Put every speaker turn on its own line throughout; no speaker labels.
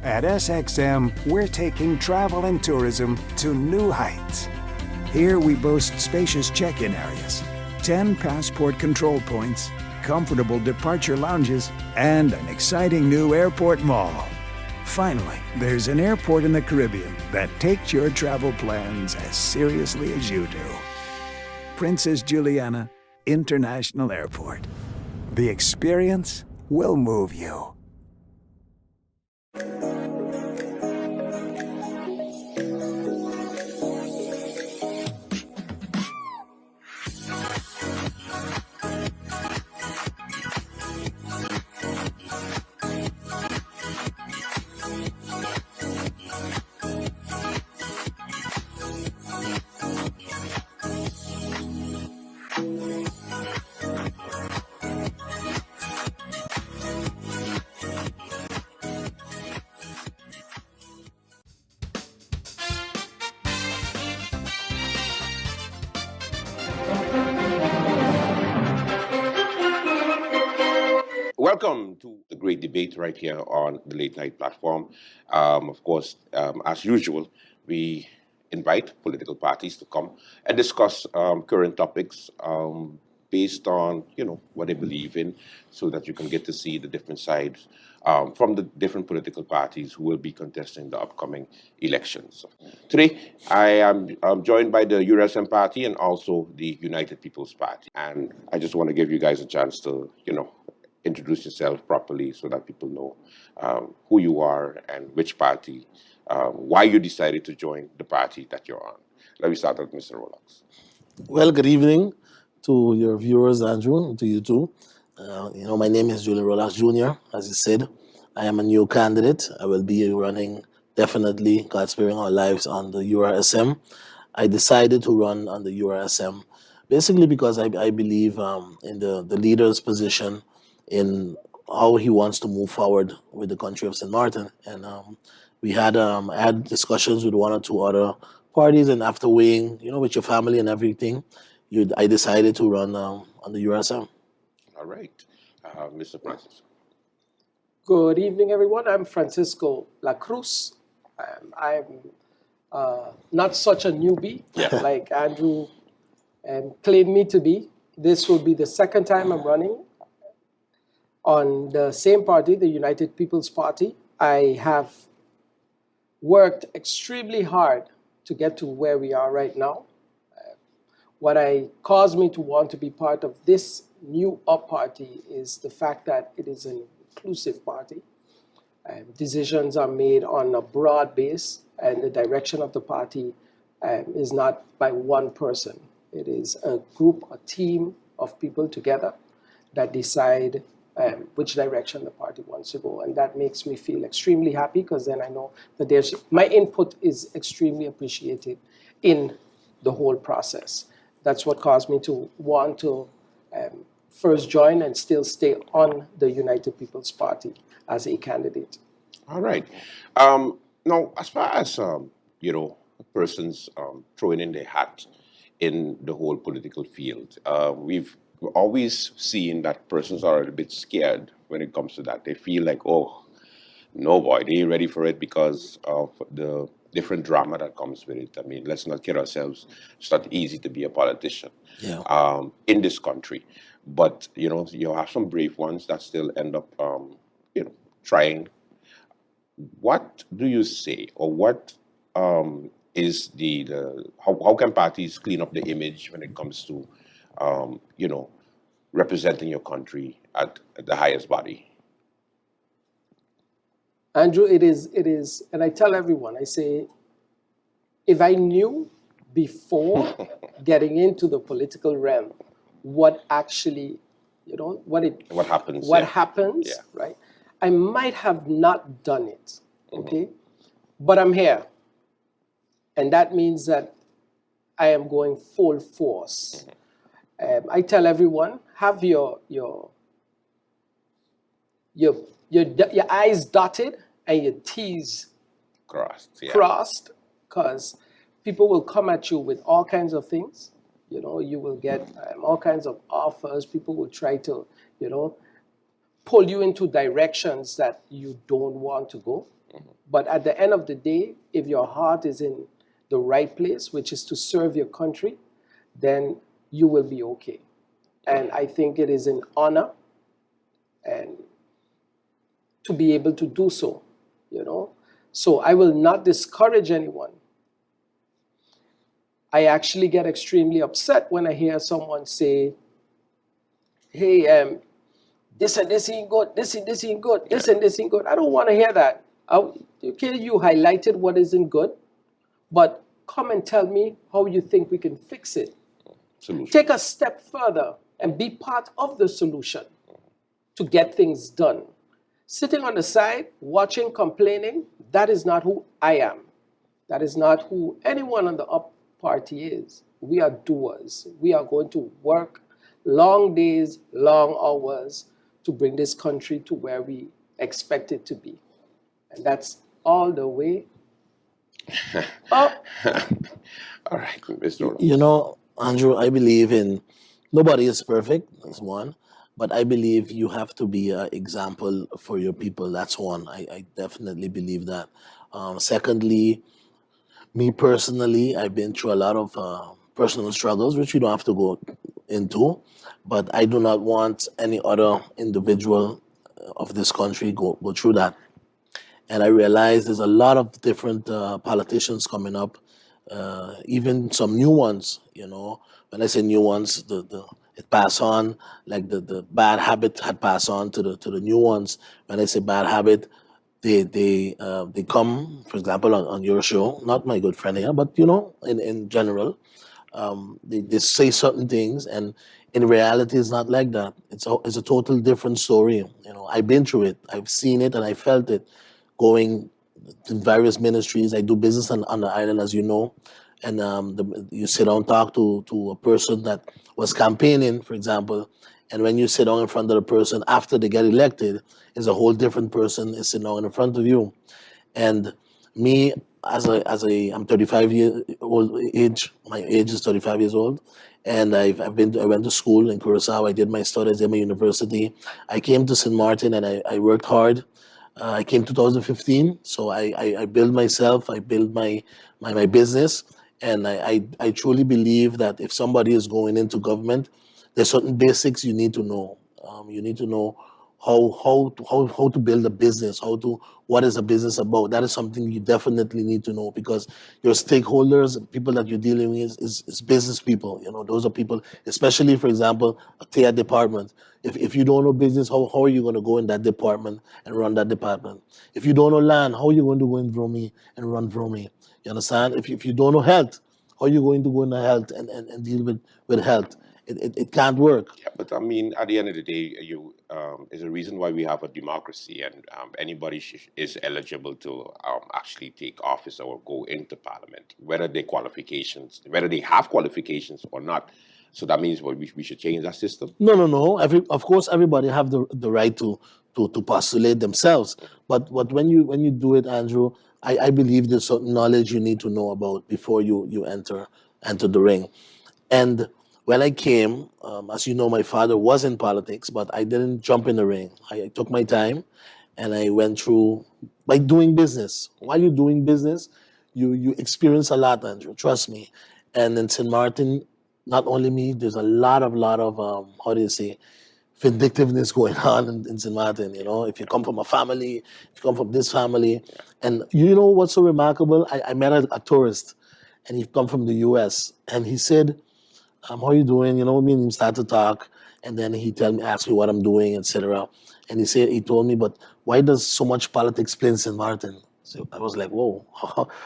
At SXM, we're taking travel and tourism to new heights. Here we boast spacious check-in areas, 10 passport control points, comfortable departure lounges, and an exciting new airport mall. Finally, there's an airport in the Caribbean that takes your travel plans as seriously as you do. Princess Juliana International Airport. The experience will move you.
Welcome to the great debate right here on the late night platform. Of course, as usual, we invite political parties to come and discuss current topics based on what they believe in, so that you can get to see the different sides from the different political parties who will be contesting the upcoming elections. Today, I am joined by the URSM party and also the United People's Party, and I just want to give you guys a chance to introduce yourself properly so that people know who you are and which party, why you decided to join the party that you're on. Let me start with Mr. Rolex.
Well, good evening to your viewers, Andrew, and to you too. My name is Julian Rolas Jr. As you said, I am a new candidate. I will be running definitely, God sparing our lives, on the URSM. I decided to run on the URSM basically because I believe in the leader's position, in how he wants to move forward with the country of St. Martin. And we had I had discussions with one or two other parties, and after weighing, with your family and everything, I decided to run on the URSM.
All right. Mr. Francis.
Good evening, everyone. I'm Francisco La Cruz. I'm not such a newbie like Andrew claimed me to be. This will be the second time I'm running on the same party, the United People's Party. I have worked extremely hard to get to where we are right now. What caused me to want to be part of this new up party is the fact that it is an inclusive party. Decisions are made on a broad base, and the direction of the party is not by one person. It is a group, a team of people together that decide which direction the party wants to go. And that makes me feel extremely happy, because then I know that my input is extremely appreciated in the whole process. That's what caused me to want to first join and still stay on the United People's Party as a candidate.
All right. Now, as far as persons throwing in their hat in the whole political field, we've always seen that persons are a little bit scared when it comes to that. They feel like, oh, no, boy, they ain't ready for it because of the different drama that comes with it. I mean, let's not kid ourselves. It's not easy to be a politician in this country. But, you have some brave ones that still end up, trying. What do you say, or what is how can parties clean up the image when it comes to representing your country at the highest body?
Andrew, it is, and I tell everyone, I say, if I knew before getting into the political realm what actually, what happens, right? I might have not done it, okay? But I'm here, and that means that I am going full force. I tell everyone, have your I's dotted and your T's crossed, because people will come at you with all kinds of things. You will get all kinds of offers. People will try to, pull you into directions that you don't want to go. But at the end of the day, if your heart is in the right place, which is to serve your country, then you will be okay. And I think it is an honor and to be able to do so, you know. So I will not discourage anyone. I actually get extremely upset when I hear someone say, hey, this and this ain't good, this and this ain't good, this and this ain't good. I don't want to hear that. Okay, you highlighted what isn't good, but come and tell me how you think we can fix it.
Solution.
Take a step further and be part of the solution to get things done. Sitting on the side, watching, complaining, that is not who I am. That is not who anyone on the up party is. We are doers. We are going to work long days, long hours to bring this country to where we expect it to be. And that's all the way up.
All right, Mr. Roland.
You know, Andrew, I believe in nobody is perfect, that's one. But I believe you have to be an example for your people. That's one. I definitely believe that. Secondly, me personally, I've been through a lot of personal struggles, which you don't have to go into. But I do not want any other individual of this country go through that. And I realize there's a lot of different politicians coming up, even some new ones. You know, when I say new ones, it pass on, like the bad habit had passed on to the new ones. When I say bad habit, they come, for example, on your show, not my good friend here, but you know, in general, they say certain things, and in reality, it's not like that. It's a total different story. You know, I've been through it, I've seen it, and I felt it going to various ministries. I do business on the island, as you know, and you sit down and talk to a person that was campaigning, for example, and when you sit down in front of the person after they get elected, is a whole different person is sitting down in front of you. And me, I'm 35 years old age. My age is 35 years old, and I went to school in Curacao. I did my studies at my university. I came to St. Martin, and I worked hard. I came 2015, so I built myself. I built my business, and I truly believe that if somebody is going into government, there's certain basics you need to know. You need to know how to build a business, what is a business about. That is something you definitely need to know, because your stakeholders, people that you're dealing with, is business people. You know, those are people, especially, for example, a TIA department. If you don't know business, how are you going to go in that department and run that department? If you don't know land, how are you going to go in Vromi and run Vromi? You understand? If you don't know health, how are you going to go into health and deal with health? It can't work.
Yeah, but I mean, at the end of the day, there's a reason why we have a democracy, and anybody is eligible to actually take office or go into parliament, whether they have qualifications or not. So that means we should change that system.
No. Of course, everybody have the right to postulate themselves. But when you do it, Andrew, I believe there's certain knowledge you need to know about before you enter the ring. And when I came, as you know, my father was in politics, but I didn't jump in the ring. I took my time, and I went through by doing business. While you're doing business, you experience a lot, Andrew. Trust me. And in St. Martin, not only me, there's a lot of how do you say, vindictiveness going on in St. Martin. You know, if you come from a family, if you come from this family, and you know what's so remarkable? I met a tourist, and he come from the U.S. and he said, how are you doing? You know, me and him start to talk, and then asked me what I'm doing, etc. And he told me, but why does so much politics play in St. Martin? So I was like, whoa,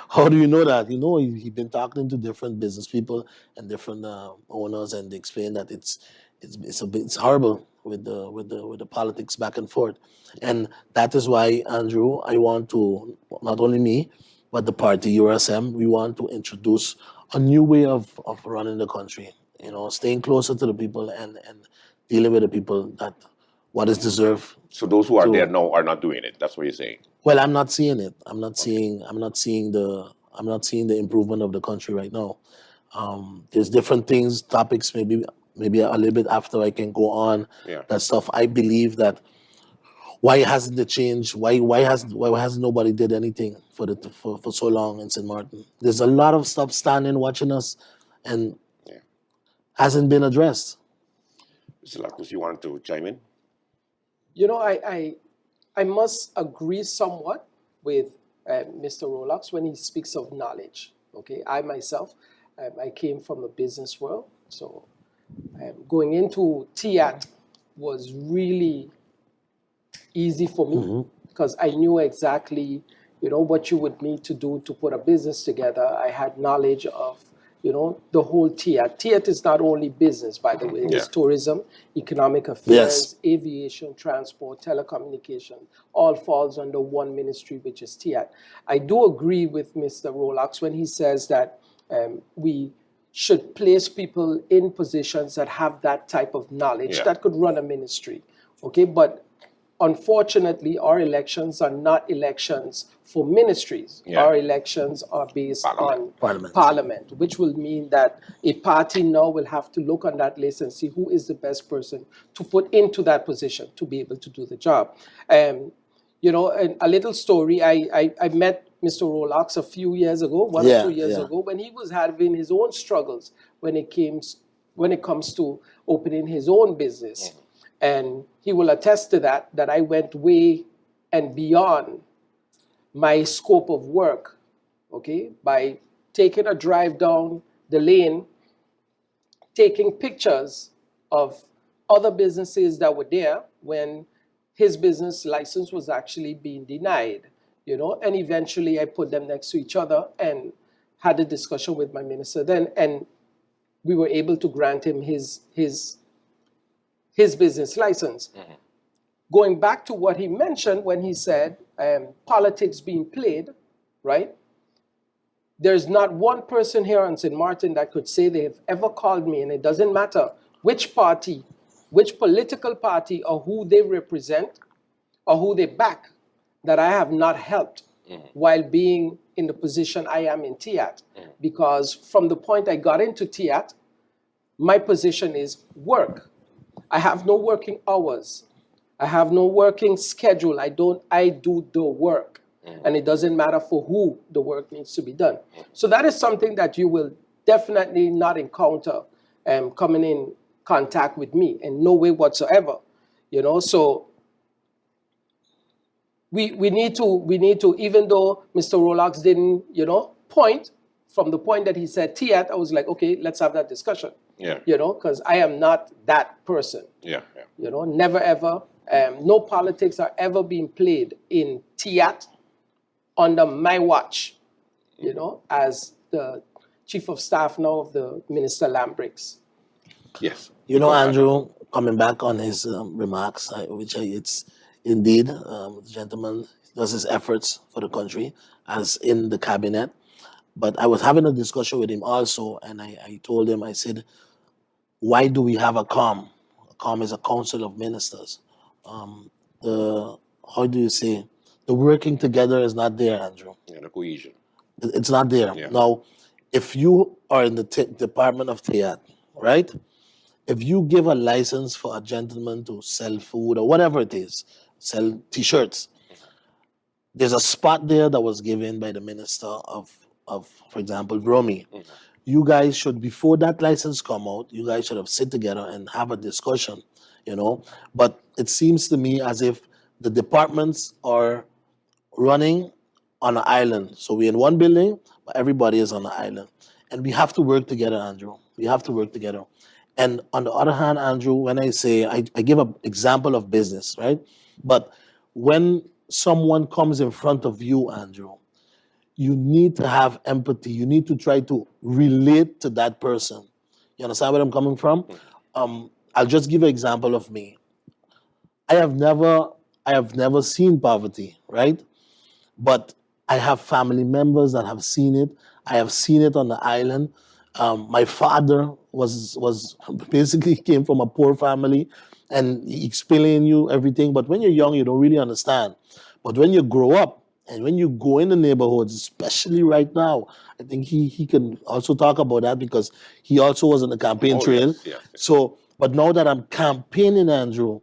how do you know that? You know, he been talking to different business people and different owners, and they explain that it's horrible with the politics back and forth, and that is why, Andrew, I want to, not only me, but the party URSM, we want to introduce a new way of running the country. You know, staying closer to the people and dealing with the people that what is deserved.
So those who are there now are not doing it. That's what you're saying.
Well, I'm not seeing it. I'm not seeing the improvement of the country right now. There's different things, topics, maybe a little bit after I can go on.
Yeah.
That stuff. I believe that why hasn't it changed? Why has nobody did anything for so long in St. Martin? There's a lot of stuff standing watching us, and
Yeah.
hasn't been addressed.
Mr. Lacus, you wanted to chime in?
You know, I must agree somewhat with Mr. Rolox when he speaks of knowledge. Okay, I myself, I came from the business world, so going into TIAT was really easy for me because I knew exactly, what you would need to do to put a business together. I had knowledge of, the whole TIAT. TIAT is not only business, by the way. It is
Yeah.
tourism, economic affairs, aviation, transport, telecommunication, all falls under one ministry, which is TIAT. I do agree with Mr. Rolox when he says that we should place people in positions that have that type of knowledge
Yeah.
that could run a ministry. Okay, but unfortunately, our elections are not elections for ministries.
Yeah.
Our elections are based on
Parliament.
parliament, which will mean that a party now will have to look on that list and see who is the best person to put into that position to be able to do the job. And a little story, I met Mr. Rolox a few years ago, one or 2 years ago, when he was having his own struggles when it comes to opening his own business. And he will attest to that I went way and beyond my scope of work, okay, by taking a drive down the lane, taking pictures of other businesses that were there when his business license was actually being denied, and eventually I put them next to each other and had a discussion with my minister then, and we were able to grant him his business license. Going back to what he mentioned when he said politics being played, right? There's not one person here on St. Martin that could say they have ever called me, and it doesn't matter which party, which political party, or who they represent, or who they back, that I have not helped while being in the position I am in TIAT. Because from the point I got into TIAT, my position is work. I have no working hours. I have no working schedule. I do the work. And it doesn't matter for who the work needs to be done. So that is something that you will definitely not encounter coming in contact with me in no way whatsoever. So we need to, even though Mr. Rolox didn't, point from the point that he said TIAT, I was like, okay, let's have that discussion.
Yeah.
Because I am not that person.
Yeah.
Never ever. No politics are ever being played in TIAT under my watch, as the chief of staff now of the Minister Lambrix.
Yes.
Andrew, coming back on his remarks, it's indeed, the gentleman does his efforts for the country as in the cabinet. But I was having a discussion with him also, and I told him, I said, why do we have a COM? A COM is a council of ministers. How do you say, the working together is not there, Andrew.
Yeah, the cohesion.
It's not there.
Yeah.
Now, if you are in the Department of TIAT, right? If you give a license for a gentleman to sell food or whatever it is, sell T-shirts, there's a spot there that was given by the minister of for example, Romy. You guys should, before that license come out, you guys should have sit together and have a discussion, But it seems to me as if the departments are running on an island. So we're in one building, but everybody is on an island. And we have to work together, Andrew. We have to work together. And on the other hand, Andrew, when I say, I give an example of business, right? But when someone comes in front of you, Andrew, you need to have empathy. You need to try to relate to that person. You understand where I'm coming from? I'll just give an example of me. I have never seen poverty, right? But I have family members that have seen it. I have seen it on the island. My father was basically came from a poor family, and he explained you everything. But when you're young, you don't really understand. But when you grow up and when you go in the neighborhoods, especially right now, I think he can also talk about that because he also was on the campaign trail.
Yes.
So, but now that I'm campaigning, Andrew,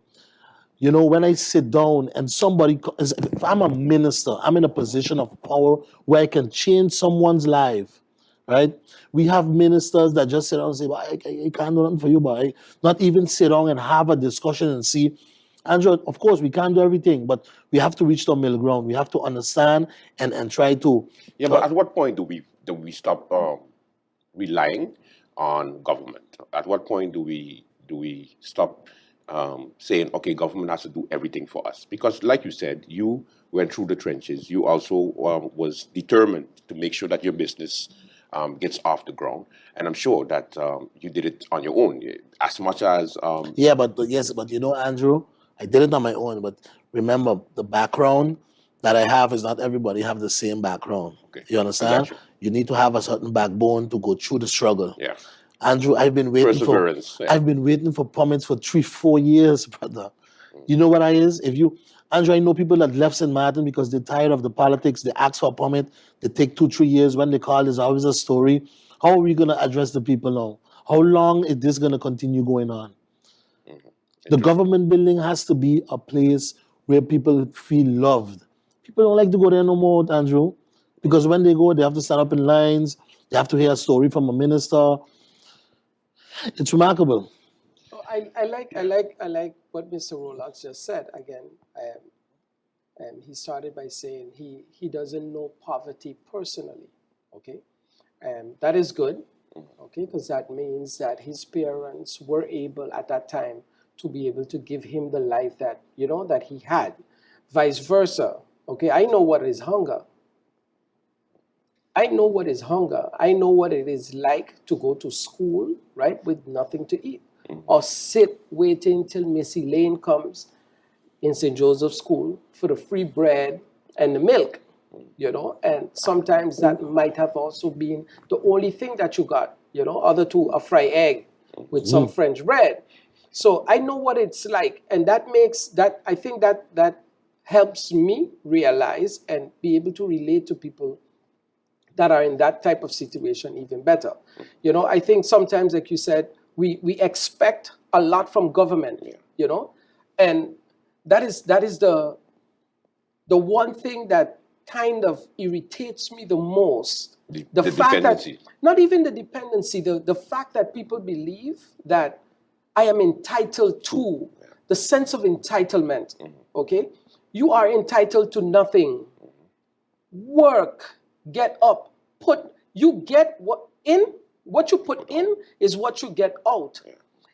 You know, when I sit down and if I'm a minister, I'm in a position of power where I can change someone's life, right? We have ministers that just sit down and say, well, I can't do nothing for you, but not even sit down and have a discussion and see. Andrew, of course, we can't do everything, but we have to reach the middle ground. We have to understand and try to.
Yeah, but at what point do we stop relying on government? At what point do we stop saying, okay, government has to do everything for us? Because, like you said, you went through the trenches. You also was determined to make sure that your business gets off the ground, and I'm sure that you did it on your own, as much as
Yeah, but you know, Andrew, I did it on my own. But remember, the background that I have is not everybody have the same background.
Okay,
You
I
understand?
got you.
You need to have a certain backbone to go through the struggle.
Yeah,
Andrew, I've been waiting
perseverance. Yeah.
I've been waiting for permits for 3-4 years, brother. You know what I is? Andrew, I know people that left St. Martin because they're tired of the politics. They ask for a permit. They take 2-3 years. When they call, there's always a story. How are we gonna address the people now? How long is this gonna continue going on? The government building has to be a place where people feel loved. People don't like to go there no more, Andrew, because when they go, they have to stand up in lines. They have to hear a story from a minister. It's remarkable.
So I like what Mr. Rolex just said. Again, he started by saying he doesn't know poverty personally. Okay, that is good. Okay, because that means that his parents were able at that time to be able to give him the life that that he had. Vice versa. Okay, I know what is hunger. I know what is hunger. I know what it is like to go to school, right, with nothing to eat, or sit waiting till Missy Lane comes in St. Joseph's School for the free bread and the milk, and sometimes that might have also been the only thing that you got, other to a fried egg with some French bread. So I know what it's like, and I think that helps me realize and be able to relate to people that are in that type of situation even better. I think sometimes, like you said, we expect a lot from government, and that is the one thing that kind of irritates me the most.
The
fact
dependency.
that, not even the dependency, the fact that people believe that I am entitled to, the sense of entitlement, okay? You are entitled to nothing. Work, get up, you get what you put in is what you get out.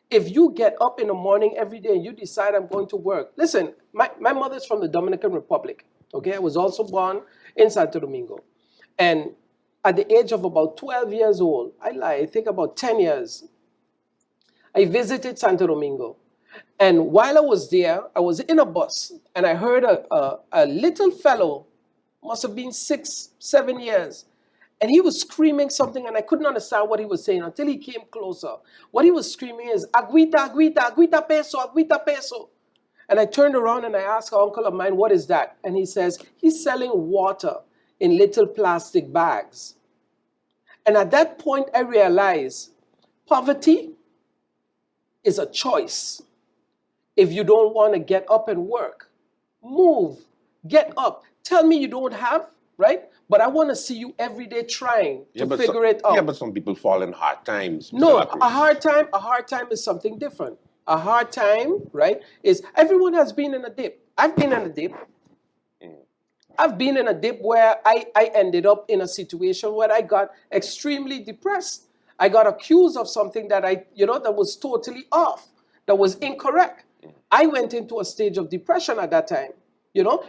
If you get up in the morning every day and you decide I'm going to work, listen, my mother's from the Dominican Republic, okay? I was also born in Santo Domingo. And at the age of about 12 years old, I think about 10 years, I visited Santo Domingo. And while I was there, I was in a bus and I heard a little fellow, must have been 6-7 years, and he was screaming something and I couldn't understand what he was saying until he came closer. What he was screaming is, Agüita, agüita, agüita peso, agüita peso. And I turned around and I asked an uncle of mine, what is that? And he says, he's selling water in little plastic bags. And at that point, I realized poverty is a choice. If you don't want to get up and work, move, get up. Tell me you don't have, right? But I want to see you every day trying to figure it out.
Yeah, but some people fall in hard times.
No, a hard time is something different. A hard time, right, is everyone has been in a dip. I've been in a dip. I've been in a dip where I ended up in a situation where I got extremely depressed. I got accused of something that that was totally off, that was incorrect. I went into a stage of depression at that time.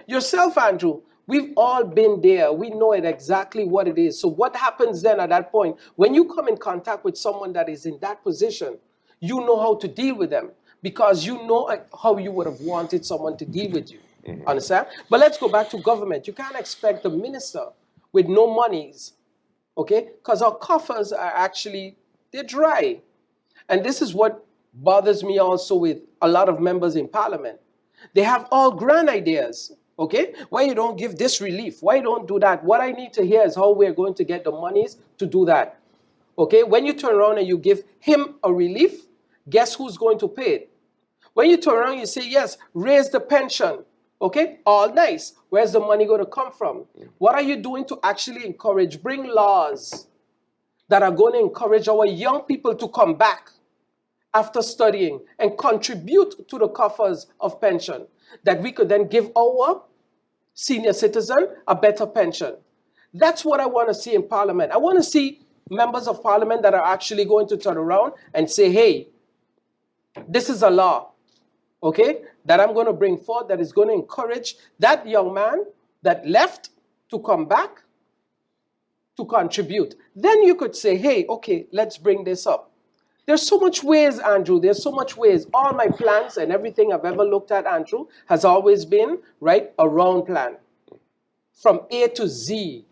Yourself, Andrew, we've all been there. We know it exactly what it is. So what happens then at that point? When you come in contact with someone that is in that position, you know how to deal with them because you know how you would have wanted someone to deal with you. Understand? But let's go back to government. You can't expect the minister with no monies, okay? Because our coffers are actually, they're dry. And this is what bothers me also with a lot of members in parliament. They have all grand ideas, okay? Why you don't give this relief? Why you don't do that? What I need to hear is how we're going to get the monies to do that, okay? When you turn around and you give him a relief, guess who's going to pay it? When you turn around, you say, yes, raise the pension. Okay, all nice. Where's the money going to come from? What are you doing to actually encourage, bring laws that are going to encourage our young people to come back after studying and contribute to the coffers of pension, that we could then give our senior citizen a better pension? That's what I want to see in Parliament. I want to see members of Parliament that are actually going to turn around and say, hey, this is a law, okay, that I'm going to bring forth that is going to encourage that young man that left to come back to contribute. Then you could say, hey, okay, let's bring this up. There's so much ways, Andrew. There's so much ways. All my plans and everything I've ever looked at, Andrew, has always been, right, a round plan. From A to Z.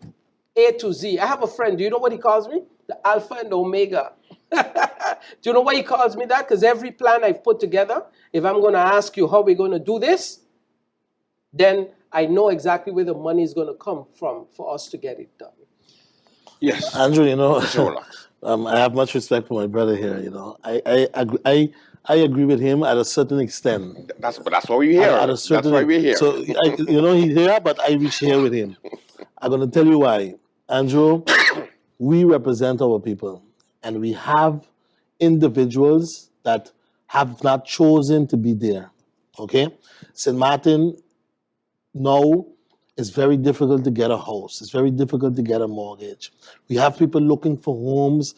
A to Z. I have a friend. Do you know what he calls me? The Alpha and Omega. Do you know why he calls me that? Because every plan I've put together, if I'm going to ask you how we're going to do this, then I know exactly where the money is going to come from for us to get it done.
Yes.
Andrew, you know,
Sure.
I have much respect for my brother here. You know, I agree with him at a certain extent.
That's why we're here. That's why we're here.
So you know, he's here, but I reach here with him. I'm gonna tell you why, Andrew. We represent our people, and we have individuals that have not chosen to be there. Okay, St. Martin now, it's very difficult to get a house. It's very difficult to get a mortgage. We have people looking for homes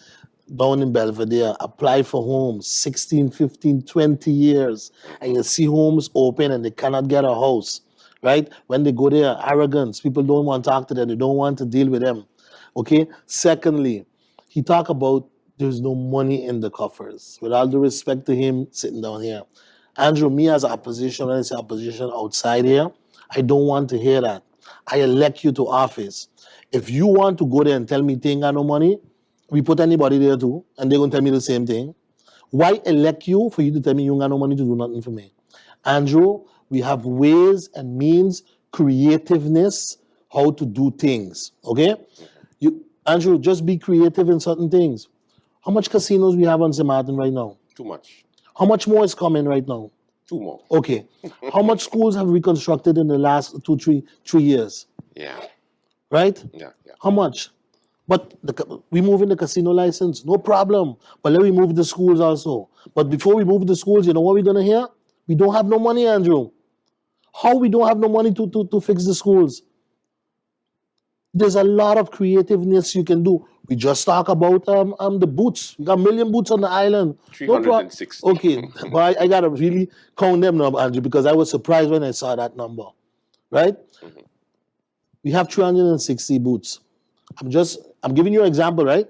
down in Belvedere, apply for homes, 16, 15, 20 years, and you see homes open and they cannot get a house, right? When they go there, arrogance, people don't want to talk to them, they don't want to deal with them, okay? Secondly, he talked about there's no money in the coffers. With all due respect to him sitting down here. Andrew, me as opposition, when I say opposition outside here, I don't want to hear that. I elect you to office. If you want to go there and tell me they ain't got no money, we put anybody there too, and they're going to tell me the same thing. Why elect you for you to tell me you ain't got no money to do nothing for me? Andrew, we have ways and means, creativeness, how to do things, okay? Andrew, just be creative in certain things. How much casinos we have on St. Martin right now?
Too much.
How much more is coming right now?
2 more.
Okay. How much schools have we constructed in the last 3 years?
Yeah.
Right?
Yeah.
How much? But we move in the casino license, no problem. But let me move the schools also. But before we move the schools, you know what we're going to hear? We don't have no money, Andrew. How we don't have no money to fix the schools? There's a lot of creativeness you can do. We just talk about the boots. We got 1 million boots on the island.
360.
Okay, but I got to really count them now, Andrew, because I was surprised when I saw that number. Right? Mm-hmm. We have 360 boots. I'm giving you an example, right?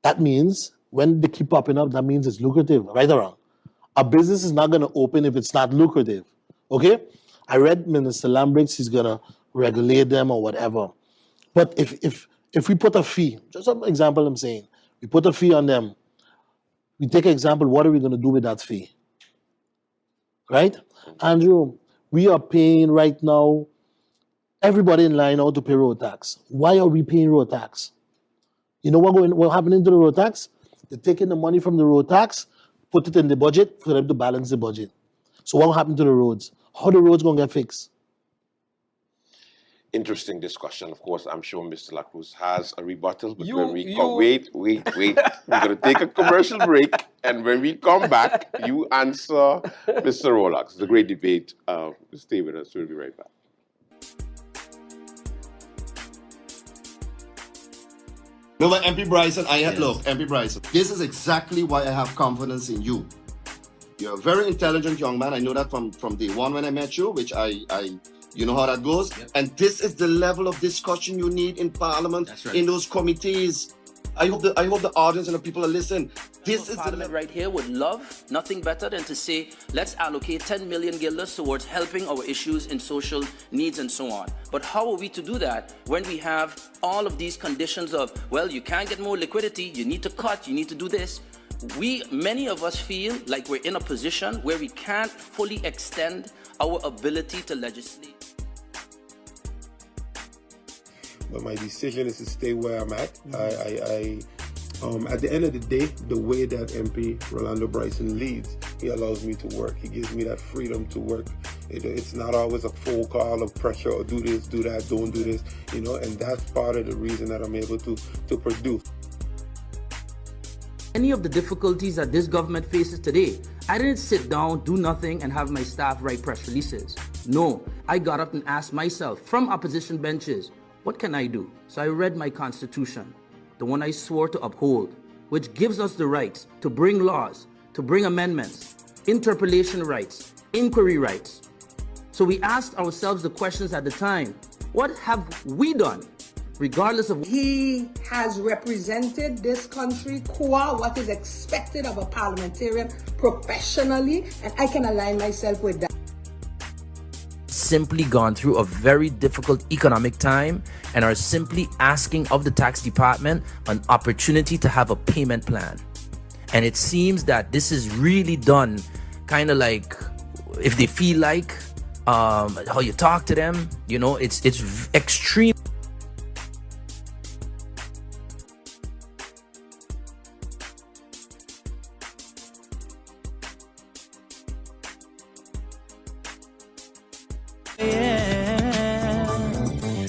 That means when they keep popping up, that means it's lucrative, right or wrong? A business is not going to open if it's not lucrative. Okay? I read Minister Lambrix, he's going to regulate them or whatever. But if we put a fee, just an example I'm saying, we put a fee on them, we take an example, what are we going to do with that fee? Right? Andrew, we are paying right now everybody in line out to pay road tax. Why are we paying road tax? You know what happening to the road tax? They're taking the money from the road tax, put it in the budget for them to balance the budget. So what happened to the roads? How the roads going to get fixed?
Interesting discussion. Of course, I'm sure Mr. Lacruz has a rebuttal, but wait. We're going to take a commercial break, and when we come back, you answer Mr. Rolex. It's a great debate. Stay with us. We'll be right back.
No, but MP Bryson, look, MP Bryson, this is exactly why I have confidence in you. You're a very intelligent young man. I know that from day one when I met you, which you know how that goes. Yep. And this is the level of discussion you need in Parliament, right, in those committees. I hope the audience and the people are listening. This is
Parliament right here would love nothing better than to say, let's allocate 10 million guilders towards helping our issues in social needs and so on. But how are we to do that when we have all of these conditions of, well, you can't get more liquidity, you need to cut, you need to do this. Many of us feel like we're in a position where we can't fully extend our ability to legislate.
But my decision is to stay where I'm at. At the end of the day, the way that MP Rolando Bryson leads, he allows me to work. He gives me that freedom to work. It's not always a phone call of pressure or do this, do that, don't do this, and that's part of the reason that I'm able to produce.
Any of the difficulties that this government faces today, I didn't sit down, do nothing, and have my staff write press releases. No, I got up and asked myself from opposition benches, what can I do? So I read my constitution, the one I swore to uphold, which gives us the rights to bring laws, to bring amendments, interpellation rights, inquiry rights. So we asked ourselves the questions at the time, what have we done? Regardless of...
He has represented this country qua what is expected of a parliamentarian professionally, and I can align myself with that.
Simply gone through a very difficult economic time and are simply asking of the tax department an opportunity to have a payment plan. And it seems that this is really done kind of like if they feel like how you talk to them, it's extreme.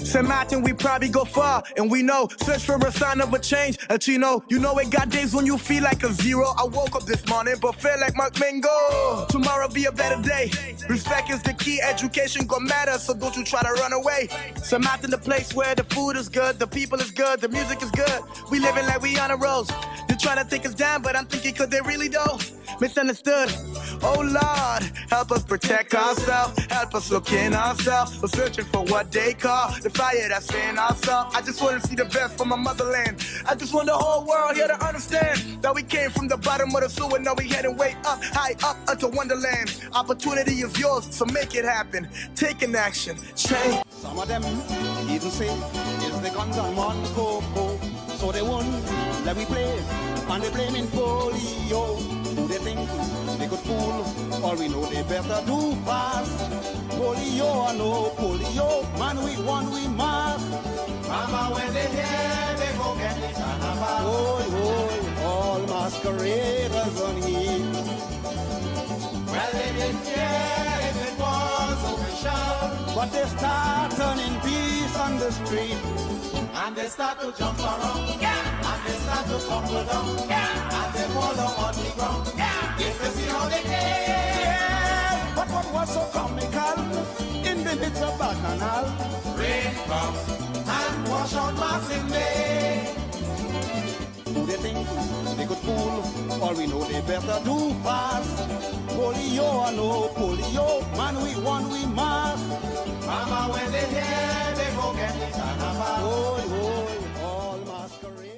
St. Martin, we probably go far, and we know, search for a sign of a change, a chino. You know it got days when you feel like a zero. I woke up this morning, but feel like Mark Mingo. Tomorrow be a better day. Respect is the key, education gon' matter, so don't you try to run away. St. Martin, the place where the food is good, the people is good, the music is good. We living like we on a road. They're trying to take us down, but I'm thinking cause they really don't. Misunderstood. Oh Lord, help us protect ourselves, help us look in ourselves. We're searching for what they call the fire that's in ourselves. I just want to see the best from my motherland. I just want the whole world here to understand that we came from the bottom of the sewer, now we heading way up, high up unto Wonderland. Opportunity is yours, so make it happen. Take an action, change.
Some of them even say it's the guns on one coco, so they won't let me play, and they blaming polio. Who they think they could fool? All we know they better do fast. Polio or no polio, man we won we must. Mama when they hear they go get the carnival. Oh, all masqueraders on heat. Well they didn't care if it was official, but they start turning peace on the street. And they start to jump around, and they start to tumble down, and they fall down on the ground. Yes, they see how they did. But what was so comical in the midst of bacchanal? Rain comes and wash out Martin Bay. Who they think they could fool? All we know they better do fast. Polio or no polio, man we won we must. Mama when they hear they go get the carnival. Oh, all masquerade.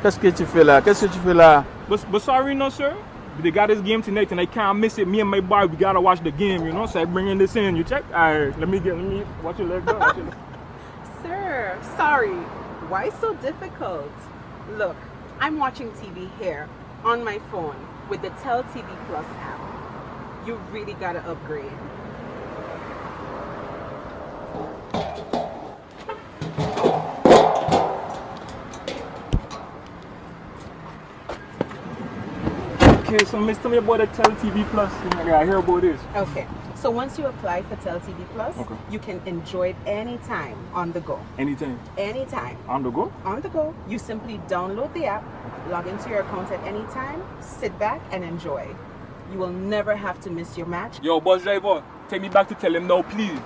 Qu'est-ce que tu fais là? Qu'est-ce que tu fais là? But sorry, no sir. They got this game tonight and I can't miss it. Me and my boy, we gotta watch the game, So I bringing this in. You check? Alright, let me watch your leg, bro.
Sir, sorry. Why so difficult? Look, I'm watching TV here on my phone with the Tel TV Plus app. You really gotta upgrade.
Okay, so miss, tell me about the Tel TV Plus. I hear about this.
Okay, so once you apply for Tel TV Plus, you can enjoy it anytime on the go.
Anytime?
Anytime.
On the go?
On the go. You simply download the app, log into your account at any time, sit back and enjoy. You will never have to miss your match.
Yo, bus driver, take me back to tell him now, please.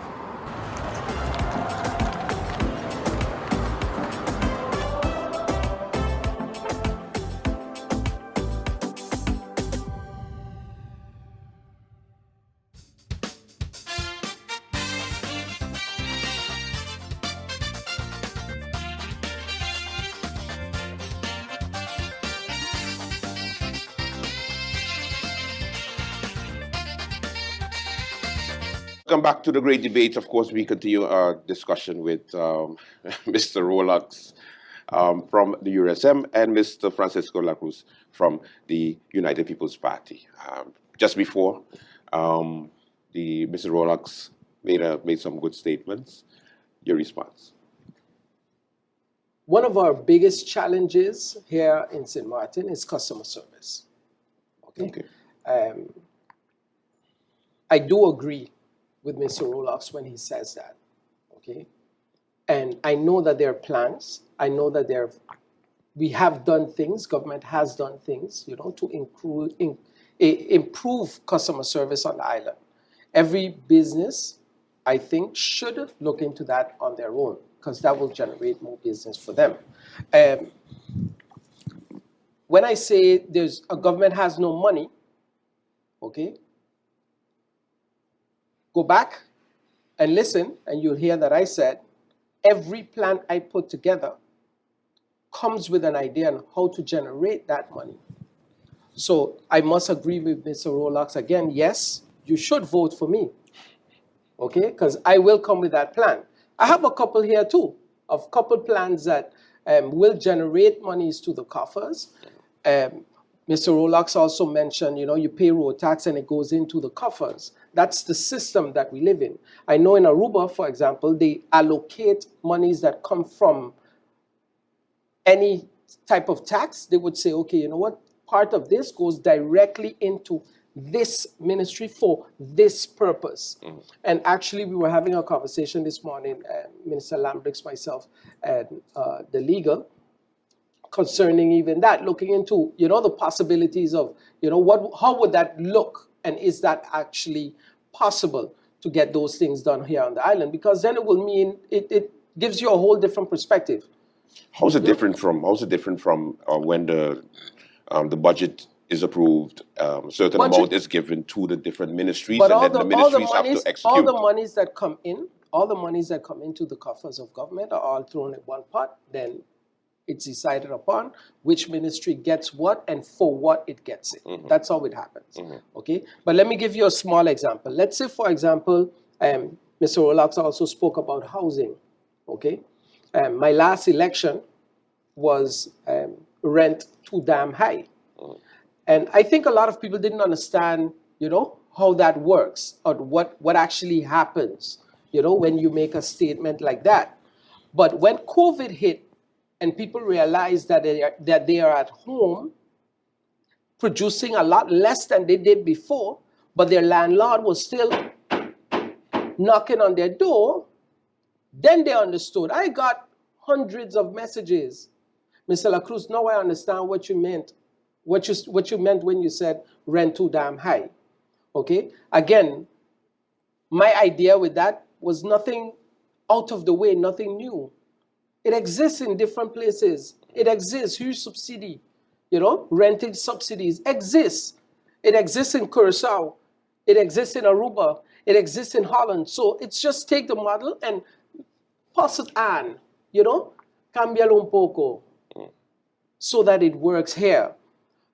Come back to the great debate. Of course, we continue our discussion with Mr. Rolex from the URSM and Mr. Francisco Lacruz from the United People's Party. Just before, Mr. Rolex made some good statements. Your response?
One of our biggest challenges here in St. Martin is customer service. Okay. I do agree with Mr. Rolex when he says that. Okay. And I know that there are plans. I know that we have done things, government has done things, to improve customer service on the island. Every business, I think, should look into that on their own, because that will generate more business for them. When I say a government has no money, okay, go back and listen, and you'll hear that I said, every plan I put together comes with an idea on how to generate that money. So I must agree with Mr. Rolex again, yes, you should vote for me, okay, because I will come with that plan. I have a couple here too, of couple plans that will generate monies to the coffers. Mr. Rolex also mentioned, you pay road tax and it goes into the coffers. That's the system that we live in. I know in Aruba, for example, they allocate monies that come from any type of tax. They would say, okay, you know what? Part of this goes directly into this ministry for this purpose. And actually, we were having a conversation this morning, Minister Lambrix, myself, and the legal, concerning even that, looking into, the possibilities of, how would that look? And is that actually possible to get those things done here on the island? Because then it will mean it gives you a whole different perspective.
How's it different from when the budget is approved, a certain amount is given to the different ministries,
but
and then the ministries have to execute?
All the monies that come into the coffers of government are all thrown in one pot. Then it's decided upon which ministry gets what and for what it gets it. That's how it happens. Okay, but let me give you a small example. Let's say, for example, Mr. Rolex also spoke about housing. Okay, my last election was rent too damn high. And I think a lot of people didn't understand, how that works or what actually happens, when you make a statement like that. But when COVID hit and people realized that they are at home producing a lot less than they did before, but their landlord was still knocking on their door, then they understood. I got hundreds of messages. Mr. Lacruz, now I understand what you meant. What you meant when you said rent too damn high. Okay? Again, my idea with that was nothing out of the way, nothing new. It exists in different places. It exists. Huge subsidy, renting subsidies exists. It exists in Curacao. It exists in Aruba. It exists in Holland. So it's just take the model and pass it on, cambialo un poco, so that it works here.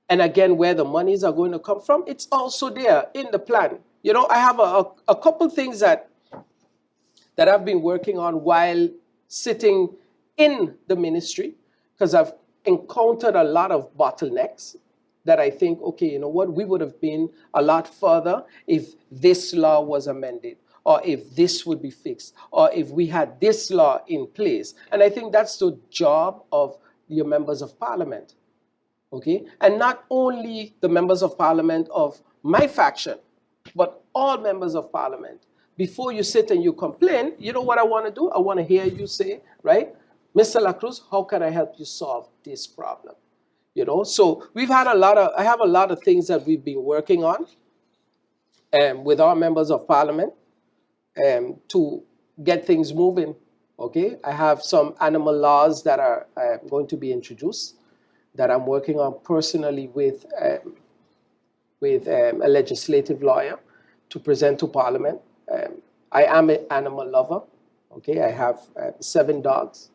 And again, where the monies are going to come from, it's also there in the plan. I have a couple things that I've been working on while sitting in the ministry, because I've encountered a lot of bottlenecks that I think, okay, we would have been a lot further if this law was amended, or if this would be fixed, or if we had this law in place. And I think that's the job of your members of parliament. Okay, and not only the members of parliament of my faction, but all members of parliament. Before you sit and you complain, you know what I want to do? I want to hear you say, right, Mr. Lacruz, how can I help you solve this problem? So I have a lot of things that we've been working on with our members of parliament to get things moving. Okay, I have some animal laws that are going to be introduced, that I'm working on personally with a legislative lawyer to present to Parliament. I am an animal lover. Okay, I have 7 dogs,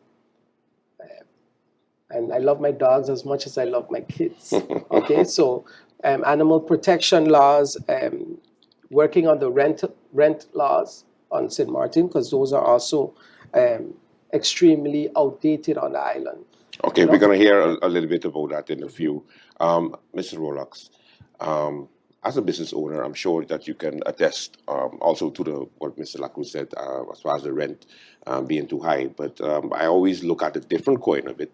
and I love my dogs as much as I love my kids. Okay, so animal protection laws working on the rent laws on St. Martin, because those are also extremely outdated on the island.
Okay,
You know?
we're going to hear a little bit about that in a few. Mr. Rolex, as a business owner, I'm sure that you can attest also to what Mr. Lacruz said as far as the rent being too high. But I always look at a different coin of it,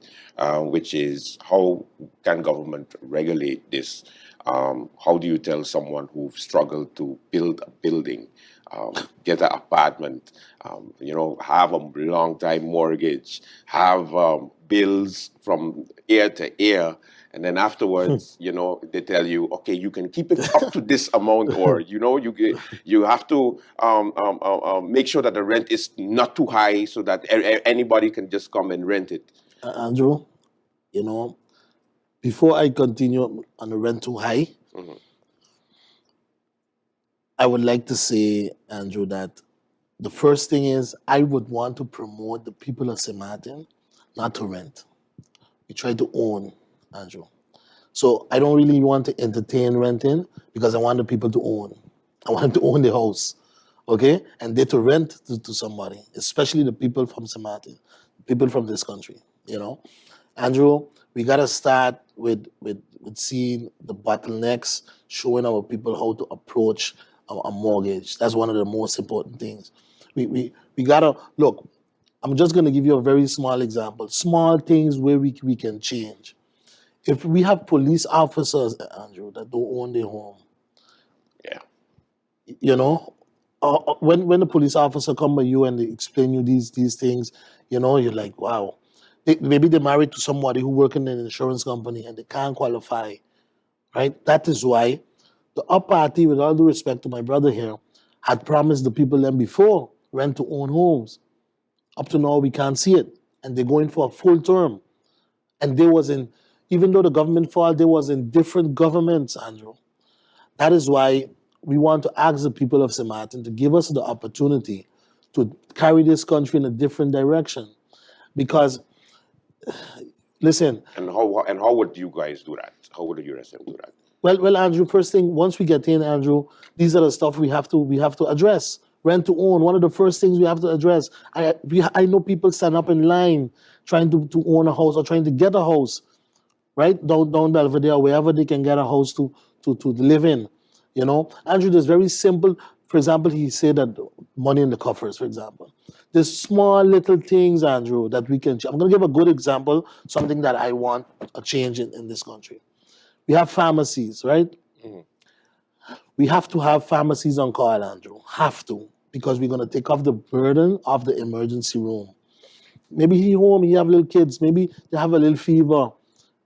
which is how can government regulate this? How do you tell someone who've struggled to build a building, get an apartment, have a long time mortgage, have bills from year to year, and then afterwards, they tell you, okay, you can keep it up to this amount, or you have to make sure that the rent is not too high, so that anybody can just come and rent it.
Andrew, before I continue on the rent too high, I would like to say, Andrew, that the first thing is I would want to promote the people of St. Martin not to rent. We try to own, Andrew. So I don't really want to entertain renting because I want the people to own. I want them to own the house, okay? And they to rent to somebody, especially the people from St. Martin, people from this country, Andrew, we got to start with seeing the bottlenecks, showing our people how to approach a mortgage. That's one of the most important things. We got to, look, I'm just going to give you a very small example. Small things where we can change. If we have police officers, Andrew, that don't own their home, when the police officer come by you and they explain you these things, you're like, wow. Maybe they're married to somebody who works in an insurance company and they can't qualify, right? That is why the up party, with all due respect to my brother here, had promised the people then before rent to own homes. Up to now, we can't see it. And they're going for a full term. And even though the government fall, they was in different governments, Andrew. That is why we want to ask the people of St. Martin to give us the opportunity to carry this country in a different direction. Because, listen.
And how would you guys do that? How would the USM do that?
Well, Andrew, first thing, once we get in, Andrew, these are the stuff we have to address. Rent to own, one of the first things we have to address. I know people stand up in line trying to own a house or trying to get a house, right? Down Belvedere, wherever they can get a house to live in, Andrew, there's very simple, for example, he said that money in the coffers, for example. There's small little things, Andrew, that we can change. I'm going to give a good example, something that I want a change in this country. We have pharmacies, right? We have to have pharmacies on call, Andrew. Have to. Because we're going to take off the burden of the emergency room. Maybe he home, he have little kids. Maybe they have a little fever.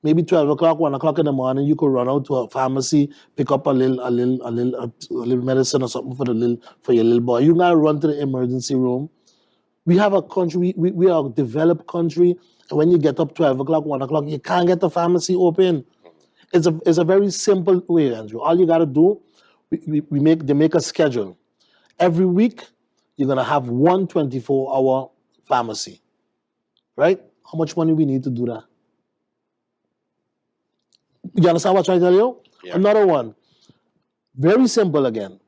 Maybe 12 o'clock, 1 o'clock in the morning, you could run out to a pharmacy, pick up a little medicine or something for your little boy. You gotta run to the emergency room. We have a country, we are a developed country, and when you get up 12 o'clock, 1 o'clock, you can't get the pharmacy open. It's a very simple way, Andrew. All you gotta do, they make a schedule. Every week, you're gonna have one 24-hour pharmacy, right? How much money we need to do that? You understand what I'm trying to tell you? Yeah. Another one, very simple again,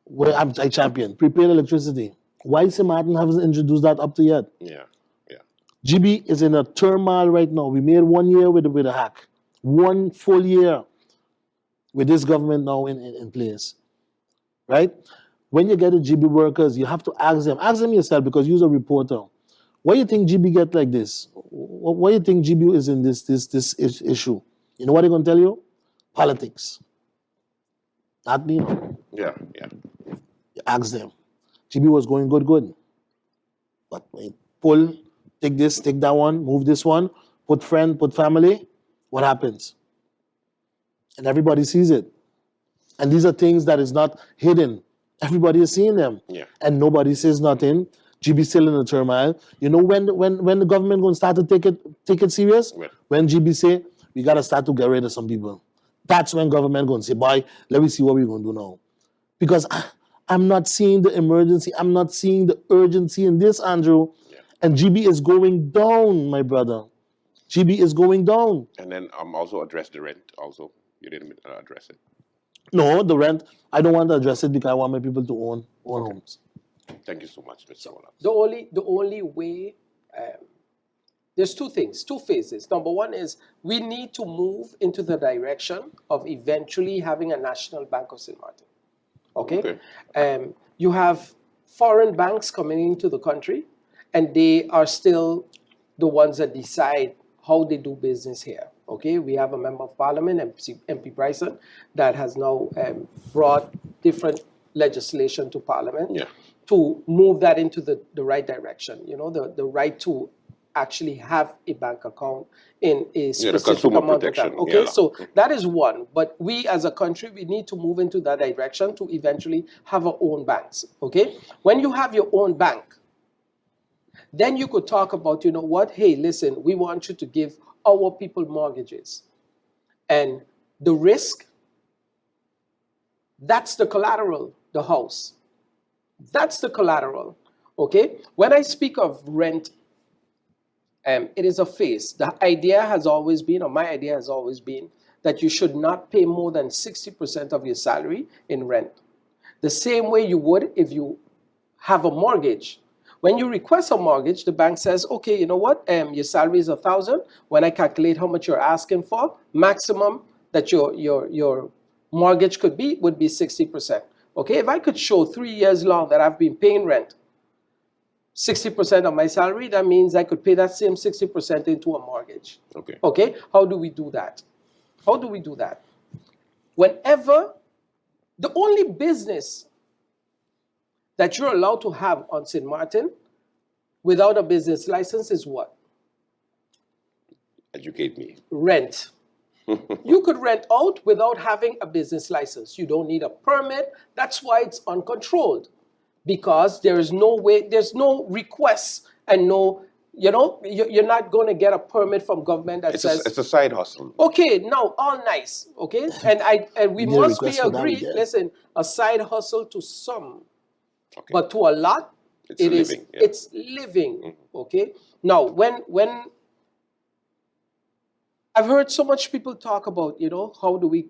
where I champion, prepaid electricity. Why St. Martin hasn't introduced that up to yet?
Yeah.
GB is in a turmoil right now. We made 1 year with a hack. 1 full year with this government now in place, right? When you get the GB workers, you have to ask them yourself, because you're a reporter. Why do you think GB get like this? Why do you think GB is in this issue? You know what they're going to tell you? Politics. Not me.
Yeah.
You ask them. GB was going good. But when you pull, take this, take that one, move this one, put friend, put family, what happens? And everybody sees it. And these are things that is not hidden. Everybody is seeing them.
Yeah.
And nobody says nothing. GB still in the turmoil. You know when the government going to start to take it serious?
Yeah.
When GB say, we got to start to get rid of some people. That's when government going to say, boy, let me see what we're going to do now. Because I'm not seeing the emergency. I'm not seeing the urgency in this, Andrew.
Yeah.
And GB is going down, my brother. GB is going down.
And then also address the rent also. You didn't address it.
No, the rent, I don't want to address it because I want my people to own homes.
Thank you so much, Mr. Roland.
The only way, there's two things, two phases. Number one is we need to move into the direction of eventually having a national bank of St. Martin. Okay? You have foreign banks coming into the country, and they are still the ones that decide how they do business here. Okay, we have a member of parliament, MP Bryson, that has now brought different legislation to parliament to move that into the right direction. You know, the right to actually have a bank account in a specific amount of time. Okay, so that is one. But we as a country, we need to move into that direction to eventually have our own banks. Okay, when you have your own bank, then you could talk about, you know what, hey, listen, we want you to give our people mortgages. And the risk, that's the collateral, the house. That's the collateral, okay? When I speak of rent, it is a phase. The idea has always been, or my idea has always been, that you should not pay more than 60% of your salary in rent. The same way you would if you have a mortgage. When you request a mortgage, the bank says, okay, you know what, your salary is $1,000. When I calculate how much you're asking for, maximum that your mortgage could be would be 60%. Okay, if I could show 3 years long that I've been paying rent, 60% of my salary, that means I could pay that same 60% into a mortgage.
Okay.
Okay, how do we do that? How do we do that? Whenever, the only business that you're allowed to have on St. Martin without a business license is what?
Educate me.
Rent. You could rent out without having a business license. You don't need a permit. That's why it's uncontrolled. Because there is no way, there's no requests and no, you know, you're not going to get a permit from government that says...
It's a side hustle.
Okay, now, all nice, okay? And we must be agreed, listen, a side hustle to some, but to a lot, it's living, okay? Now, when I've heard so much people talk about, you know, how do we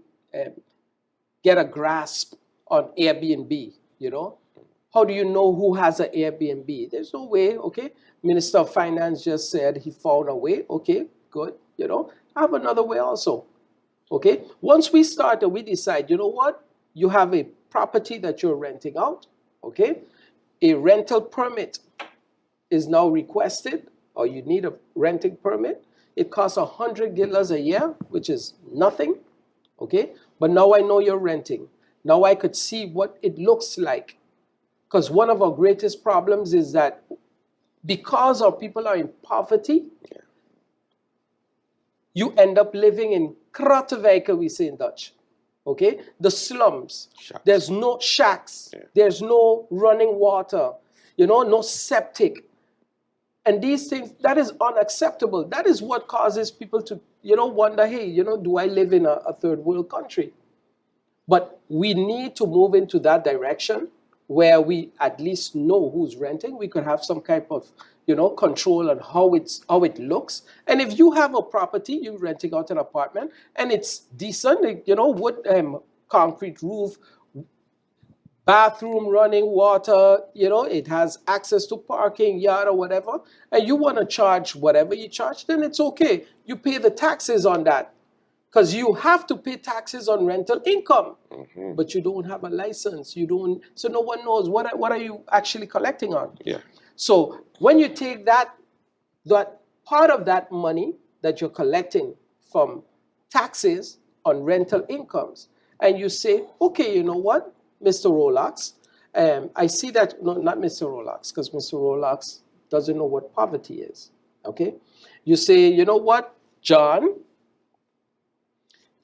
get a grasp on Airbnb, you know? How do you know who has an Airbnb? There's no way, okay? Minister of Finance just said he found a way. Okay, good, you know. I have another way also, okay? Once we start and we decide, you know what? You have a property that you're renting out, okay? A rental permit is now requested, or you need a renting permit. It costs $100 a year, which is nothing, okay? But now I know you're renting. Now I could see what it looks like. Because one of our greatest problems is that because our people are in poverty, you end up living in krottenwijken, we say in Dutch. Okay? The slums.
Shacks.
There's no shacks. There's no running water. You know, no septic. And these things, that is unacceptable. That is what causes people to, you know, wonder, hey, you know, do I live in a third world country? But we need to move into that direction where we at least know who's renting. We could have some type of, you know, control on how it looks. And if you have a property, you're renting out an apartment, and it's decent, you know, wood, concrete roof, bathroom, running water, you know, it has access to parking, yard or whatever, and you want to charge whatever you charge, then it's okay. You pay the taxes on that. Because you have to pay taxes on rental income, but you don't have a license. You don't, so no one knows what are you actually collecting on.
Yeah.
So when you take that part of that money that you're collecting from taxes on rental incomes, and you say, okay, you know what, Mr. Rolex, I see that, no, not Mr. Rolex, because Mr. Rolex doesn't know what poverty is. Okay, you say, you know what, John,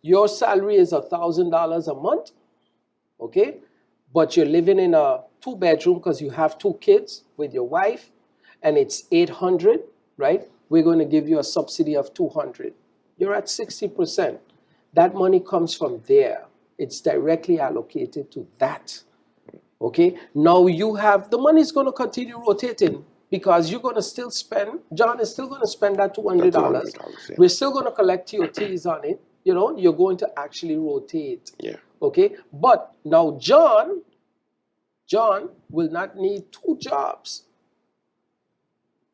your salary is $1,000 a month, okay? But you're living in a 2-bedroom because you have 2 kids with your wife, and it's $800, right? We're going to give you a subsidy of $200. You're at 60%. That money comes from there. It's directly allocated to that, okay? Now you have, the money's going to continue rotating because you're going to still spend, John is still going to spend that $200.
Yeah.
We're still going to collect TOTs on it. you're going to actually rotate.
Yeah.
Okay, but now John will not need 2 jobs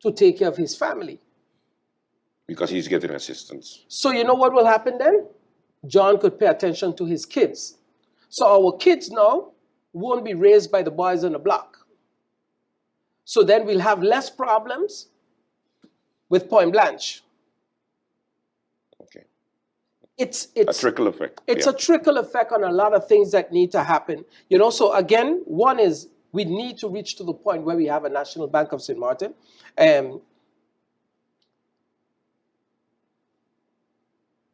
to take care of his family.
Because he's getting assistance.
So you know what will happen then? John could pay attention to his kids. So our kids now won't be raised by the boys on the block. So then we'll have less problems with Point Blanche.
Okay.
It's
a trickle effect.
It's a trickle effect on a lot of things that need to happen. So again, one is we need to reach to the point where we have a National Bank of St. Martin.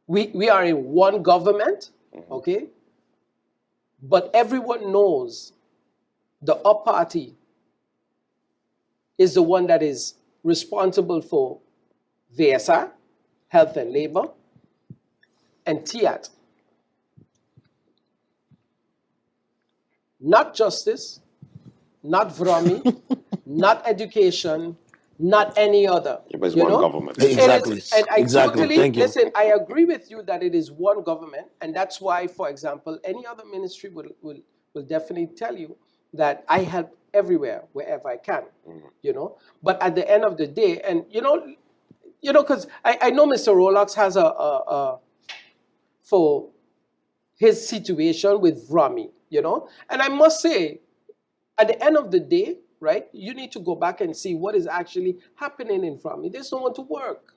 We are in one government, okay? But everyone knows the up party is the one that is responsible for VSR, Health and Labor, and TIAT. Not justice, not VROMI, not education, not any other.
It was one government.
Exactly.
And I
Exactly. Thank you.
listen, I agree with you that it is one government, and that's why, for example, any other ministry will definitely tell you that I help everywhere, wherever I can, But at the end of the day, and because I know Mr. Rolex has for his situation with VROMI, and I must say, at the end of the day, right, you need to go back and see what is actually happening in VROMI. There's no one to work.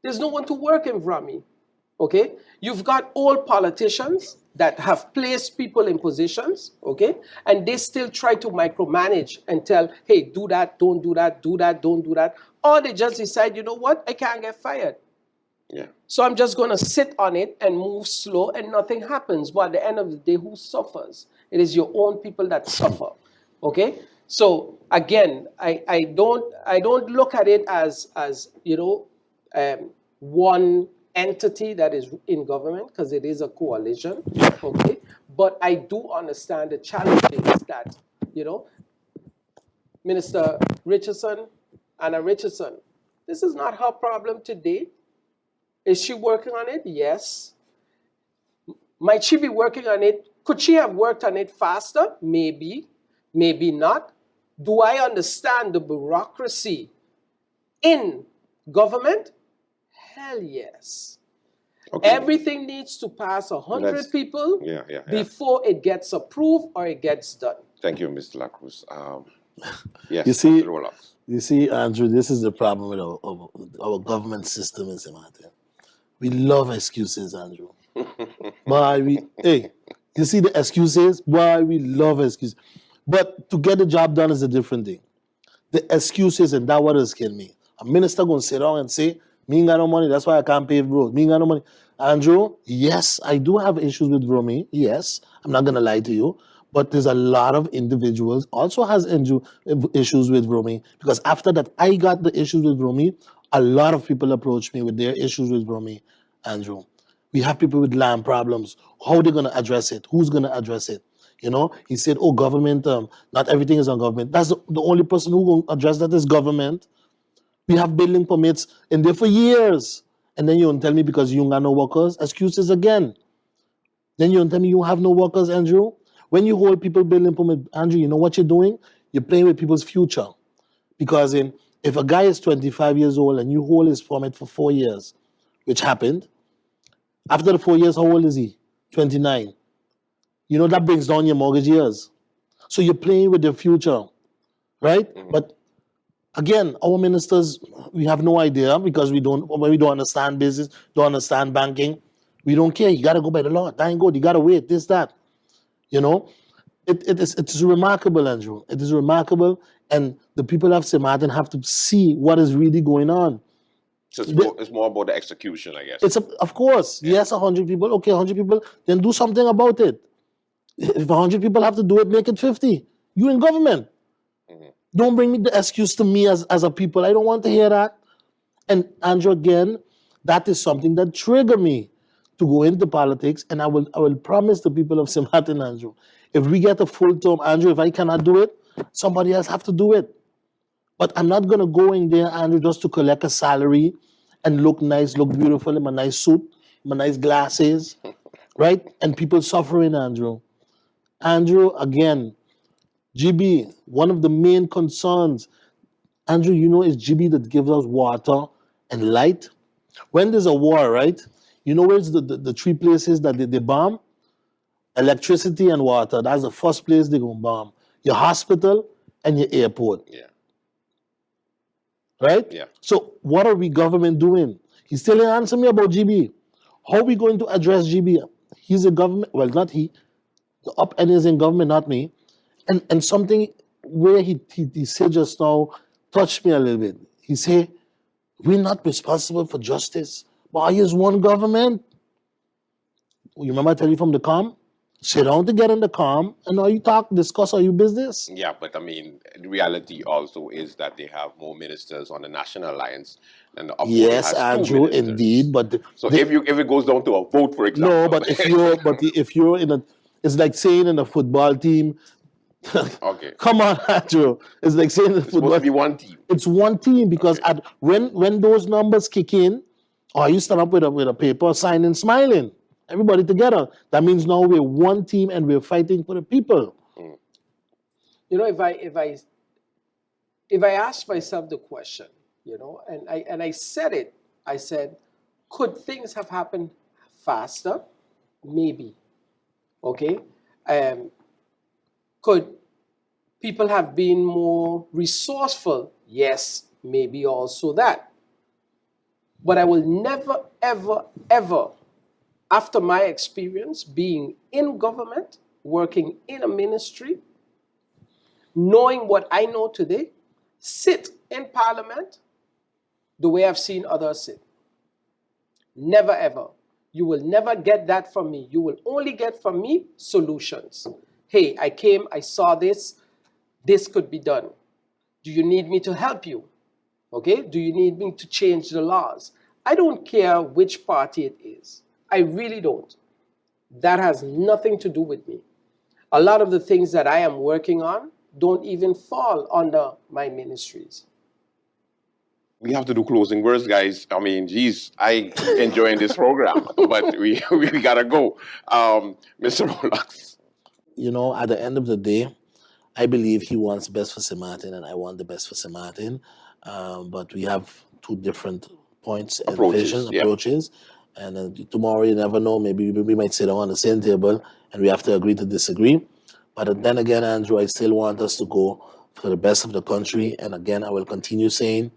There's no one to work in VROMI, okay? You've got old politicians that have placed people in positions, okay? And they still try to micromanage and tell, hey, do that, don't do that, do that, don't do that. Or they just decide, you know what, I can't get fired.
Yeah.
So I'm just going to sit on it and move slow and nothing happens. But at the end of the day, who suffers? It is your own people that suffer, okay? So again, I don't look at it as one entity that is in government, because it is a coalition, okay? But I do understand the challenges that, Minister Richardson, Anna Richardson, this is not her problem today. Is she working on it? Yes. Might she be working on it? Could she have worked on it faster? Maybe. Maybe not. Do I understand the bureaucracy in government? Hell yes.
Okay.
Everything needs to pass 100 people before it gets approved or it gets done.
Thank you, Mr. Lacruz. Yes,
You see, Andrew, this is the problem with our government system in St. Martin. We love excuses, Andrew. You see the excuses? Why we love excuses. But to get the job done is a different thing. The excuses, and that what has killed me. A minister going to sit down and say, me ain't got no money, that's why I can't pay roads. Me ain't got no money. Andrew, yes, I do have issues with VROMI. Yes, I'm not going to lie to you. But there's a lot of individuals also has issues with VROMI. Because after that, I got the issues with VROMI. A lot of people approached me with their issues with VROMI, Andrew. We have people with land problems. How are they going to address it? Who's going to address it? He said, oh, government, not everything is on government. That's the only person who will address that is government. We have building permits in there for years. And then you don't tell me because you don't got no workers. Excuses again. Then you don't tell me you have no workers, Andrew. When you hold people building permit, Andrew, you know what you're doing? You're playing with people's future. Because if a guy is 25 years old and you hold his permit for 4 years, which happened, after the 4 years, how old is he? 29. That brings down your mortgage years. So you're playing with their future, right? Mm-hmm. But again, our ministers, we have no idea because we don't understand business, don't understand banking. We don't care. You got to go by the law. Thank God. You got to wait, this, that. It's remarkable, Andrew. It is remarkable. And the people of St. Martin have to see what is really going on.
So it's more about the execution, I guess.
Of course. Yeah. Yes, 100 people. Okay, 100 people. Then do something about it. If 100 people have to do it, make it 50. You in government. Mm-hmm. Don't bring me the excuse to me as a people. I don't want to hear that. And Andrew, again, that is something that triggered me to go into politics. And I will promise the people of St. Martin, Andrew, if we get a full term, Andrew, if I cannot do it, somebody else have to do it. But I'm not going to go in there, Andrew, just to collect a salary and look nice, look beautiful in my nice suit my nice glasses, right? And people suffering, Andrew. Andrew, again, GB, one of the main concerns, Andrew, you know, is GB that gives us water and light. When there's a war, right? You know where's the three places that they bomb? Electricity and water. That's the first place they're going to bomb. Your hospital and your airport.
Yeah.
Right?
Yeah.
So what are we government doing? He still didn't answer me about GB. How are we going to address GB? He's a government, well, not he. The up end is in government, not me. And something where he said just now touched me a little bit. He said, we're not responsible for justice, but I use one government. You remember I tell you from the calm? Sit down together in the calm, and now you talk, discuss all your business.
Yeah, but I mean, the reality also is that they have more ministers on the National Alliance than the upper
Yes,
has
Andrew,
2 ministers.
indeed, but
So if it goes down to a vote, for example,
no, but if you're in a, it's like saying in a football team.
okay,
Come on, Andrew. It's like saying in
it's supposed to be one team.
It's one team because
Okay.
when those numbers kick in, or you stand up with a paper, signing, smiling, everybody together. That means now we're one team and we're fighting for the people.
You know, if I ask myself the question, you know, and I said it, I said, could things have happened faster? Maybe. Okay. Could people have been more resourceful? Yes, maybe also that. But I will never, ever, ever, after my experience being in government, working in a ministry, knowing what I know today, sit in parliament the way I've seen others sit. Never, ever. You will never get that from me. You will only get from me solutions. Hey, I came, I saw this could be done. Do you need me to help you? Okay, do you need me to change the laws? I don't care which party it is. I really don't. That has nothing to do with me. A lot of the things that I am working on don't even fall under my ministries.
We have to do closing words, guys. I mean, geez, I enjoying this program, but we gotta go. Mr. Rolex.
You know, at the end of the day, I believe he wants best for St. Martin and I want the best for St. Martin. But we have two different points and approaches. And tomorrow, you never know, maybe we might sit down on the same table and we have to agree to disagree. But then again, Andrew, I still want us to go for the best of the country. And again, I will continue saying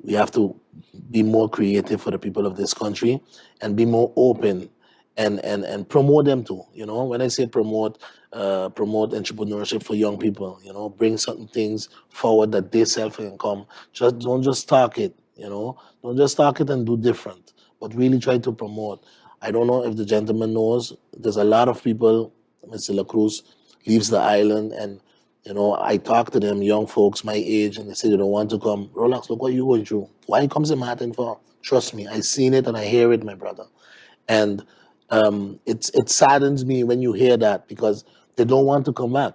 we have to be more creative for the people of this country and be more open and promote them too. You know, when I say promote entrepreneurship for young people, you know, bring certain things forward that they self can come. Don't just talk it, you know. Don't just talk it and do different, but really try to promote. I don't know if the gentleman knows, there's a lot of people, Mr. La Cruz leaves the island and, you know, I talk to them, young folks my age, and they say they don't want to come. Rolex, look what you're going through. Why you come to Martin for? Trust me, I seen it and I hear it, my brother. And it saddens me when you hear that because they don't want to come back.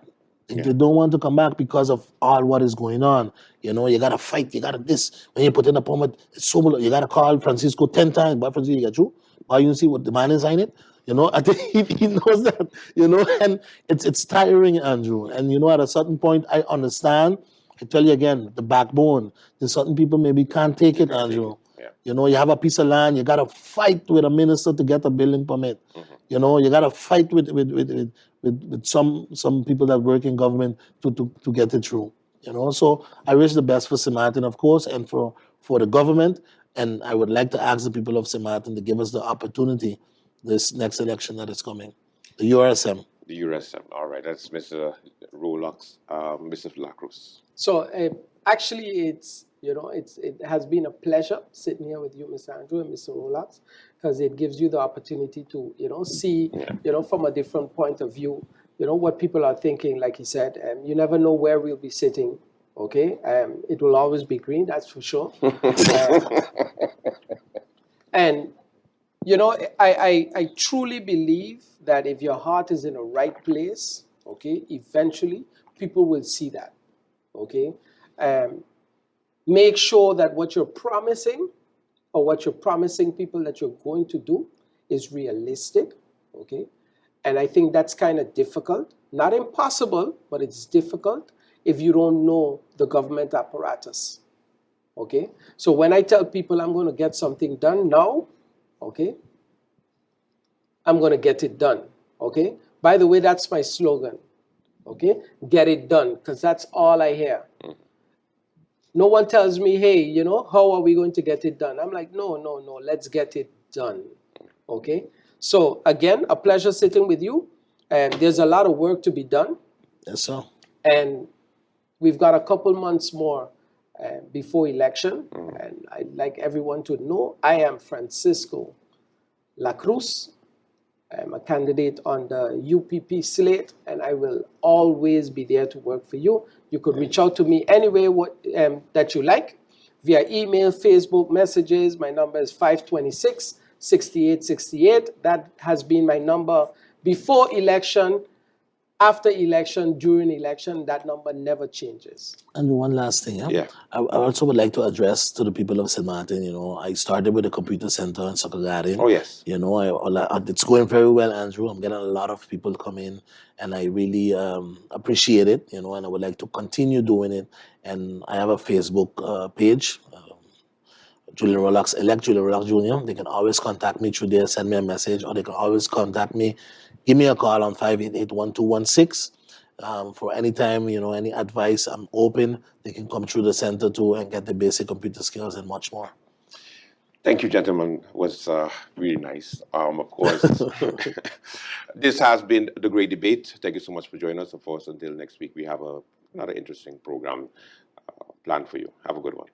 They don't want to come back because of all what is going on. You know, you gotta fight, you gotta this. When you put in a permit, it's so you gotta call Francisco 10 times. But Francisco, you got you? Why you see what the man is signing it? You know, I think he knows that, you know, and it's tiring, Andrew. And you know, at a certain point I understand. I tell you again, the backbone. There's certain people maybe can't take it, Andrew. You know, you have a piece of land, you gotta fight with a minister to get a building permit. You know, you gotta fight with some people that work in government to get it through. You know, so I wish the best for St. Martin, of course, and for the government. And I would like to ask the people of St. Martin to give us the opportunity this next election that is coming. The URSM.
The URSM. All right, that's Mr. Rolex, Mr. La Cruz.
So actually, it's, you know, it has been a pleasure sitting here with you, Mr. Andrew and Mr. Rolex, because it gives you the opportunity to, you know, see, you know, from a different point of view, you know, what people are thinking. Like he said, you never know where we'll be sitting. Okay, it will always be green, that's for sure. And you know, I truly believe that if your heart is in the right place, okay, eventually people will see that. Okay. Make sure that what you're promising or what you're promising people that you're going to do is realistic, okay? And I think that's kind of difficult. Not impossible, but it's difficult if you don't know the government apparatus, okay? So when I tell people I'm going to get something done now, okay, I'm going to get it done, okay? By the way, that's my slogan, okay? Get it done, because that's all I hear. No one tells me, hey, you know, how are we going to get it done? I'm like, no, let's get it done, okay? So again, a pleasure sitting with you. And there's a lot of work to be done.
Yes, sir.
And we've got a couple months more before election. And I'd like everyone to know I am Francisco La Cruz. I'm a candidate on the UPP slate, and I will always be there to work for you. You could reach out to me any way that you like, via email, Facebook, messages. My number is 526-6868. That has been my number before election, after election, during election. That number never changes.
And one last thing,
Yeah.
I also would like to address to the people of St. Martin, you know, I started with the computer center in Soccer.
Oh, yes.
You know, it's going very well, Andrew. I'm getting a lot of people come in, and I really appreciate it, you know, and I would like to continue doing it. And I have a Facebook page, Julian Rollax, elect Julian Rollax Jr. They can always contact me through there, send me a message, or they can always contact me. Give me a call on 588-1216. For any time, you know, any advice, I'm open. They can come through the center too and get the basic computer skills and much more.
Thank you, gentlemen. It was really nice. Of course, this has been the great debate. Thank you so much for joining us. Of course, until next week, we have another interesting program planned for you. Have a good one.